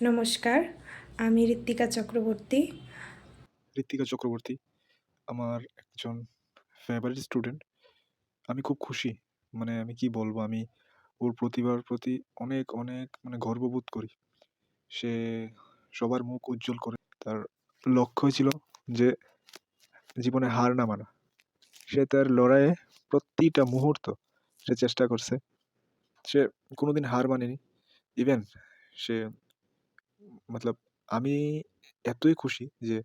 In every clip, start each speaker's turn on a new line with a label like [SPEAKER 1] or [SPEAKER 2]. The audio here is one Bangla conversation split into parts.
[SPEAKER 1] নমস্কার, আমি ঋত্বিকা চক্রবর্তী।
[SPEAKER 2] ঋত্বিকা চক্রবর্তী আমার একজন ফেভারিট স্টুডেন্ট। আমি খুব খুশি। আমি কি বলবো? আমি ওর প্রতিভার প্রতি অনেক, অনেক গর্ববোধ করি। সে সবার মুখ উজ্জ্বল করে। তার লক্ষ্যই ছিল যে জীবনে হার না মানা। সে তার লড়াইয়ে প্রতিটা মুহূর্ত সে চেষ্টা করছে। সে কোনোদিন হার মানেনি। ইভেন সে মতলব আমি এতই খুশি যে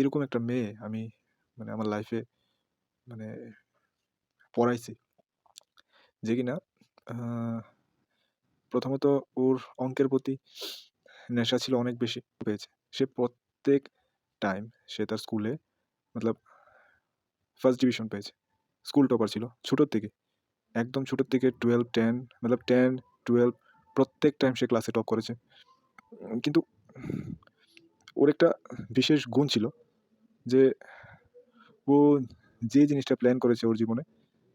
[SPEAKER 2] এরকম একটা মেয়ে আমি আমার লাইফে মানে পড়াইছি। যে কিনা আ প্রথমত ওর অঙ্কের প্রতি নেশা ছিল অনেক বেশি পেয়েছে। সে প্রত্যেক টাইম সে তার স্কুলে মতলব ফার্স্ট ডিভিশন পেয়েছে। স্কুল টপার ছিল ছোটোর থেকে। একদম ছোটোর থেকে 12, 10 10, 12 প্রত্যেক টাইম সে ক্লাসে টপ করেছে। কিন্তু ওর একটা বিশেষ গুণ ছিল যে ও যে জিনিসটা প্ল্যান করেছে ওর জীবনে,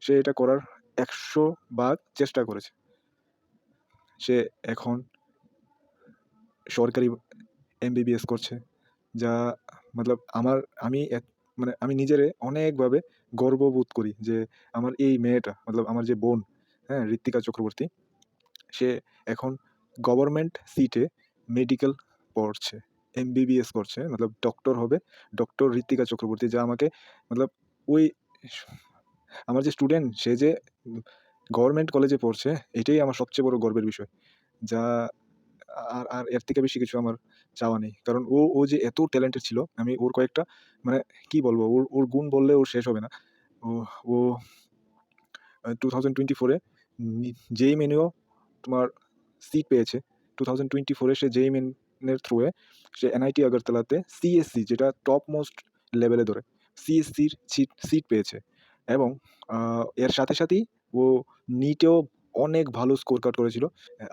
[SPEAKER 2] সে এটা করার ১০০ ভাগ চেষ্টা করেছে। সে এখন সরকারি এমবিবিএস করছে। যা আমার আমি আমি নিজেরে অনেকভাবে গর্ববোধ করি যে আমার এই মেয়েটা আমার যে বোন, হ্যাঁ? ঋত্বিকা চক্রবর্তী, সে এখন গভর্নমেন্ট সিটে মেডিকেল পড়ছে। এমবিবিএস করছে ডক্টর হবে। ডক্টর ঋত্বিকা চক্রবর্তী, যা আমাকে মতলব ওই স আমার যে স্টুডেন্ট সে যে গভর্নমেন্ট কলেজে পড়ছে, এটাই আমার সবচেয়ে বড় গর্বের বিষয়। যা আর আর এর থেকে বেশি কিছু আমার চাওয়া নেই। কারণ ও যে এত ট্যালেন্টেড ছিল, আমি ওর কয়েকটা মানে কি বলবো? ওর ওর গুণ বললে ওর শেষ হবে না। ও ও 2024 এ নি জেইই মেনেও তোমার সিট পেয়েছে। 2024 এ সে জেইই মেনের থ্রুয়ে সে এনআইটি আগরতলাতে সিএসসি, যেটা টপ মোস্ট লেভেলে ধরে, সিএসসির সিট পেয়েছে। এবং এর সাথে সাথেই ও নিটেও অনেক ভালো স্কোর কার্ড করেছিল।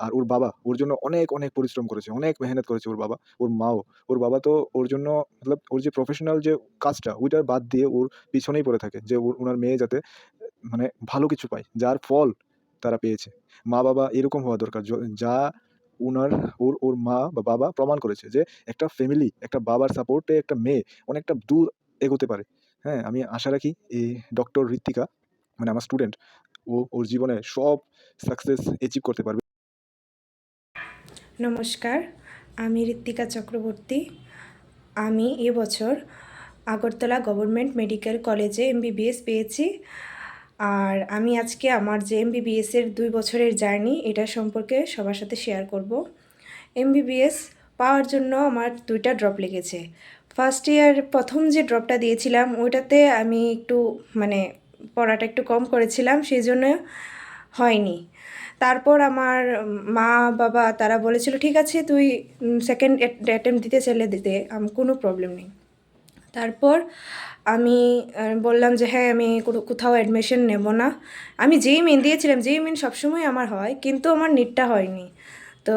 [SPEAKER 2] আর ওর বাবা ওর জন্য অনেক, অনেক পরিশ্রম করেছে, অনেক মেহনত করেছে ওর বাবা, ওর মাও। ওর বাবা তো ওর জন্য ওর যে প্রফেশনাল যে কাজটা, ওইটা বাদ দিয়ে ওর পিছনেই পড়ে থাকে যে উনার মেয়ে যাতে ভালো কিছু পায়, যার ফল তারা পেয়েছে। মা-বাবা এরকম হওয়া দরকার। যা উনার ওর মা বা বাবা প্রমাণ করেছে যে একটা ফ্যামিলি, একটা বাবার সাপোর্টে একটা মেয়ে অনেকটা দূর এগোতে পারে। হ্যাঁ? আমি আশা রাখি এই ডক্টর ঋত্বিকা আমার স্টুডেন্ট, ওর জীবনে সব সাকসেস অ্যাচিভ করতে পারবে।
[SPEAKER 1] নমস্কার, আমি ঋত্বিকা চক্রবর্তী। আমি এবছর আগরতলা গভর্নমেন্ট মেডিকেল কলেজে এমবিবিএস পেয়েছি। আর আমি আজকে আমার যে এমবিবিএসের 2 বছরের জার্নি, এটা সম্পর্কে সবার সাথে শেয়ার করব। এমবিবিএস পাওয়ার জন্য আমার 2টা ড্রপ লেগেছে। ফার্স্ট ইয়ার প্রথম যে ড্রপটা দিয়েছিলাম, ওইটাতে আমি একটু পড়াটা একটু কম করেছিলাম, সেই জন্য হয়নি। তারপর আমার মা-বাবা তারা বলেছিল, "ঠিক আছে, তুই সেকেন্ড অ্যাটেম্প্ট দিতে চাইলে দিতে, কোনো প্রবলেম নেই।" তারপর আমি বললাম যে, "হ্যাঁ, আমি কোথাও অ্যাডমিশন নেব না।" আমি যেই মেন দিয়েছিলাম, যেই মেন সবসময় আমার হয়, কিন্তু আমার নিটটা হয়নি। তো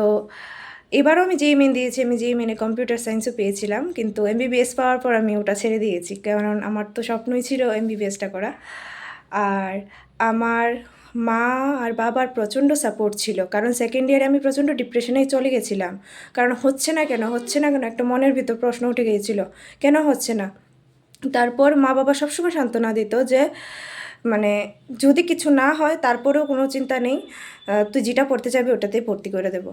[SPEAKER 1] এবারও আমি যেই মেন দিয়েছি, আমি যেই মেনে কম্পিউটার সায়েন্সও পেয়েছিলাম, কিন্তু এমবিবিএস পাওয়ার পর আমি ওটা ছেড়ে দিয়েছি, কারণ আমার তো স্বপ্নই ছিল এমবিবিএসটা করা। আর আমার মা আর বাবার প্রচণ্ড সাপোর্ট ছিল, কারণ সেকেন্ড ইয়ারে আমি প্রচণ্ড ডিপ্রেশনেই চলে গেছিলাম। কারণ হচ্ছে না কেন, হচ্ছে না কেন, একটা মনের ভিতর প্রশ্ন উঠে গিয়েছিল, কেন হচ্ছে না? তারপর মা-বাবা সবসময় সান্ত্বনা দিত যে মানে যদি কিছু না হয় তারপরেও কোনো চিন্তা নেই, তুই যেটা পড়তে চাইবি ওটাতেই ভর্তি করে দেব।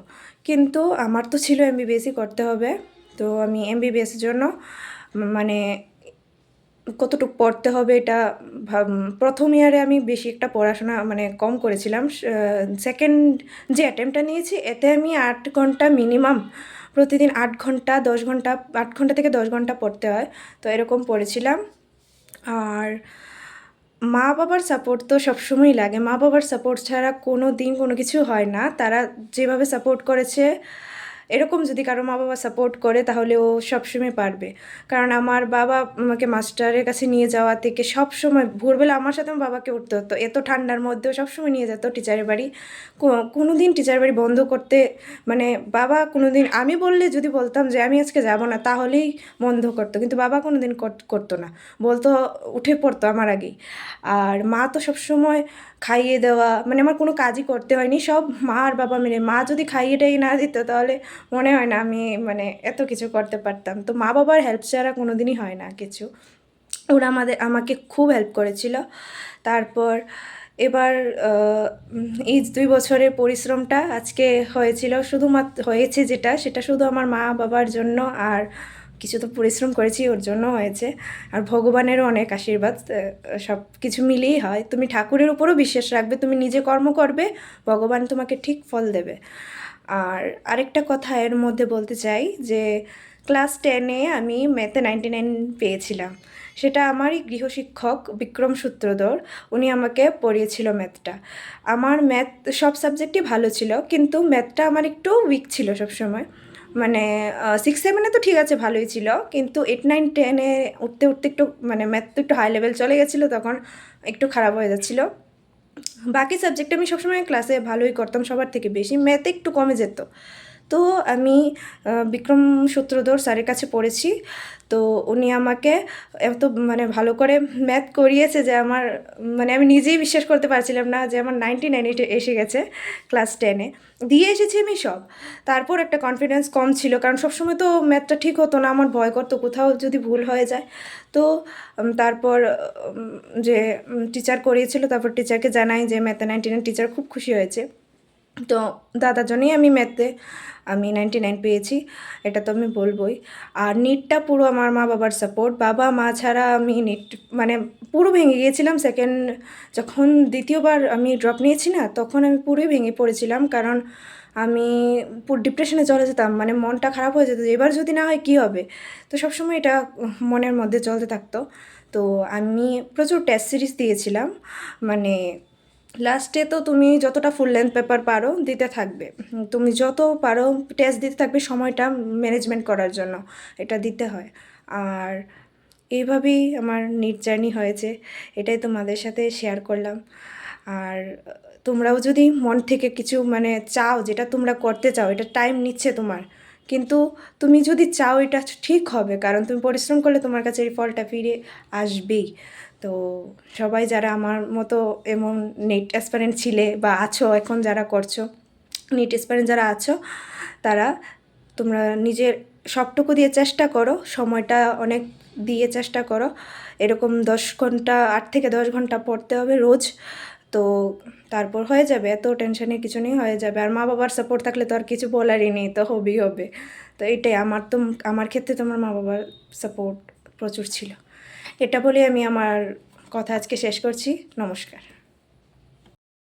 [SPEAKER 1] কিন্তু আমার তো ছিল এমবিবিএসই করতে হবে। তো আমি এমবিবিএসের জন্য মানে কতটুকু পড়তে হবে এটা প্রথম ইয়ারে আমি বেশি একটা পড়াশোনা কম করেছিলাম। সেকেন্ড যে অ্যাটেম্পটটা নিয়েছি, এতে আমি 8 ঘন্টা মিনিমাম, প্রতিদিন 8 ঘন্টা 10 ঘন্টা, 8 ঘন্টা থেকে 10 ঘন্টা পড়তে হয়। তো এরকম পড়েছিলাম। আর মা-বাবার সাপোর্ট তো সবসময়ই লাগে। মা-বাবার সাপোর্ট ছাড়া কোনো দিন কোনো কিছু হয় না। তারা যেভাবে সাপোর্ট করেছে, এরকম যদি কারো মা-বাবা সাপোর্ট করে তাহলে ও সবসময় পারবে। কারণ আমার বাবা আমাকে মাস্টারের কাছে নিয়ে যাওয়া থেকে সবসময় ভোরবেলা আমার সাথে আমার বাবাকে উঠতে হতো। এত ঠান্ডার মধ্যেও সবসময় নিয়ে যেত টিচারের বাড়ি। কোনোদিন টিচারের বাড়ি বন্ধ করতে বাবা কোনোদিন, আমি বললে যদি বলতাম যে আমি আজকে যাব না, তাহলেই বন্ধ করতো। কিন্তু বাবা কোনোদিন করতো না। বলতো, উঠে পড়তো আমার আগেই। আর মা তো সবসময় খাইয়ে দেওয়া, আমার কোনো কাজই করতে হয়নি। সব মা আর বাবা মিলে। মা যদি খাইয়ে টাইয়ে না দিত তাহলে মনে হয় না আমি মানে এত কিছু করতে পারতাম। তো মা বাবার হেল্প ছাড়া কোনো দিনই হয় না কিছু। ওরা আমাকে খুব হেল্প করেছিল। তারপর এবার এই ২ বছরের পরিশ্রমটা আজকে হয়েছিল, হয়েছে যেটা, সেটা শুধু আমার মা-বাবার জন্য, আর কিছু তো পরিশ্রম করেছি ওর জন্য হয়েছে। আর ভগবানেরও অনেক আশীর্বাদ, সব কিছু মিলিয়েই হয়। তুমি ঠাকুরের উপরও বিশ্বাস রাখবে, তুমি নিজে কর্ম করবে, ভগবান তোমাকে ঠিক ফল দেবে। আর আরেকটা কথা এর মধ্যে বলতে চাই যে ক্লাস 10-এ আমি ম্যাথে 99 পেয়েছিলাম। সেটা আমারই গৃহশিক্ষক বিক্রম সূত্রধর, উনি আমাকে পড়িয়েছিল ম্যাথটা। আমার ম্যাথ সব সাবজেক্টই ভালো ছিল, কিন্তু ম্যাথটা আমার একটু উইক ছিল সবসময়। মানে 6-7-এ তো ঠিক আছে ভালোই ছিল, কিন্তু 8-9-10-এ উঠতে উঠতে একটু মানে ম্যাথ তো একটু হাই লেভেল চলে গেছিলো, তখন একটু খারাপ হয়ে যাচ্ছিলো। বাকি সাবজেক্টে আমি সবসময় ক্লাসে ভালোই করতাম, সবার থেকে বেশি ম্যাথে একটু কমে যেত। তো আমি বিক্রম সূত্রধর স্যারের কাছে পড়েছি। তো উনি আমাকে এত মানে ভালো করে ম্যাথ করিয়েছে যে আমার মানে আমি নিজেই বিশ্বাস করতে পারছিলাম না যে আমার 99 এসে গেছে ক্লাস 10-এ। দিয়ে এসেছি আমি সব। তারপর একটা কনফিডেন্স কম ছিল, কারণ সবসময় তো ম্যাথটা ঠিক হতো না, আমার ভয় করতো কোথাও যদি ভুল হয়ে যায়। তো তারপর যে টিচার করিয়েছিল, তারপর টিচারকে জানাই যে ম্যাথে 99, টিচার খুব খুশি হয়েছে। তো দাদার জন্যই আমি 99 পেয়েছি, এটা তো আমি বলবই। আর নিটটা পুরো আমার মা-বাবার সাপোর্ট। বাবা-মা ছাড়া আমি নিট মানে পুরো ভেঙে গিয়েছিলাম। যখন দ্বিতীয়বার আমি ড্রপ নিয়েছি না, তখন আমি পুরোই ভেঙে পড়েছিলাম। কারণ আমি পুরো ডিপ্রেশনে চলে যেতাম, মানে মনটা খারাপ হয়ে যেত যে এবার যদি না হয় কী হবে? তো সবসময় এটা মনের মধ্যে চলতে থাকতো। তো আমি প্রচুর টেস্ট সিরিজ দিয়েছিলাম। মানে লাস্টে তো তুমি যতটা ফুল লেন্থ পেপার পারো দিতে থাকবে। তুমি যত পারো টেস্ট দিতে থাকবে সময়টা ম্যানেজমেন্ট করার জন্য। এটা দিতে হয়। আর এইভাবেই আমার নিট জার্নি হয়েছে। এটাই তোমাদের সাথে শেয়ার করলাম। আর তোমরাও যদি মন থেকে কিছু মানে চাও, যেটা তোমরা করতে চাও, এটা টাইম নিচ্ছে তোমার, কিন্তু তুমি যদি চাও এটা ঠিক হবে, কারণ তুমি পরিশ্রম করলে তোমার কাছে এই ফলটা ফিরে আসবেই। তো সবাই যারা আমার মতো এমন নিট অ্যাসপারেন্ট ছিলে বা আছো, এখন যারা করছো নিট অ্যাসপারেন্ট যারা আছো, তারা তোমরা নিজের সবটুকু দিয়ে চেষ্টা করো, সময়টা অনেক দিয়ে চেষ্টা করো। এরকম 10 ঘন্টা 8 থেকে 10 ঘন্টা পড়তে হবে রোজ। তো তারপর হয়ে যাবে, এত টেনশনের কিছু নেই, হয়ে যাবে। আর মা-বাবার সাপোর্ট থাকলে তো আর কিছু বলারই নেই, তো হবেই হবে। তো এটাই আমার ক্ষেত্রে তো আমার মা-বাবার সাপোর্ট প্রচুর ছিল। এটা বলে আমি আমার কথা আজকে শেষ করছি। নমস্কার।